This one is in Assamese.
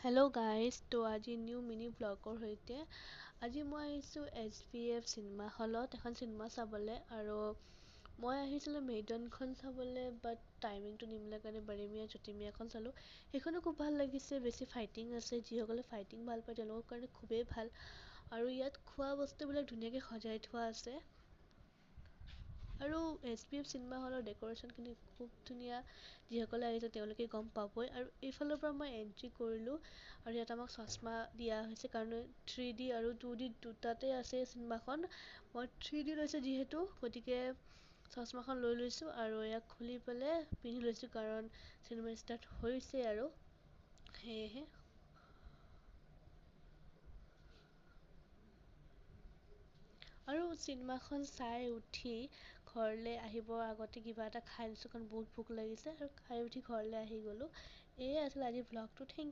হেল্ল' গাইজ, তো আজি নিউ মিনি ব্লগৰ সৈতে আজি মই আহিছোঁ SVF চিনেমা হলত এখন চিনেমা চাবলৈ। আৰু মই আহিছিলোঁ মেইডনখন চাবলৈ, বাট টাইমিংটো নিমিলে কাৰণে বাৰেমিয়া চুটিমিয়াখন চালোঁ। সেইখনো খুব ভাল লাগিছে, বেছি ফাইটিং আছে। যিসকলে ফাইটিং ভাল পায় তেওঁলোকৰ কাৰণে খুবেই ভাল। আৰু ইয়াত খোৱা বস্তুবিলাক ধুনীয়াকৈ সজাই থোৱা আছে। আৰু SVF চিনেমা হলৰ ডেক'ৰেশ্যনখিনি খুব ধুনীয়া। যিসকলে আহিছে তেওঁলোকে গম পাবই। আৰু এইফালৰ পৰা মই এণ্ট্ৰি কৰিলোঁ আৰু ইয়াত আমাক চশমা দিয়া হৈছে, কাৰণ 3D আৰু 2D দুটাতে আছে চিনেমাখন। মই 3D লৈছোঁ যিহেতু, গতিকে চশমাখন লৈ লৈছোঁ আৰু ইয়াক খুলি পেলাই পিন্ধি লৈছোঁ, কাৰণ চিনেমা ষ্টাৰ্ট হৈছে আৰু সেয়েহে। আৰু চিনেমাখন চাই উঠি ঘৰলৈ আহিবৰ আগতে কিবা এটা খাই লৈছোঁ, কাৰণ বহুত ভোক লাগিছে। আৰু খাই উঠি ঘৰলৈ আহি গ'লোঁ। এয়ে আছিল আজিৰ ব্লগটো। Thank U.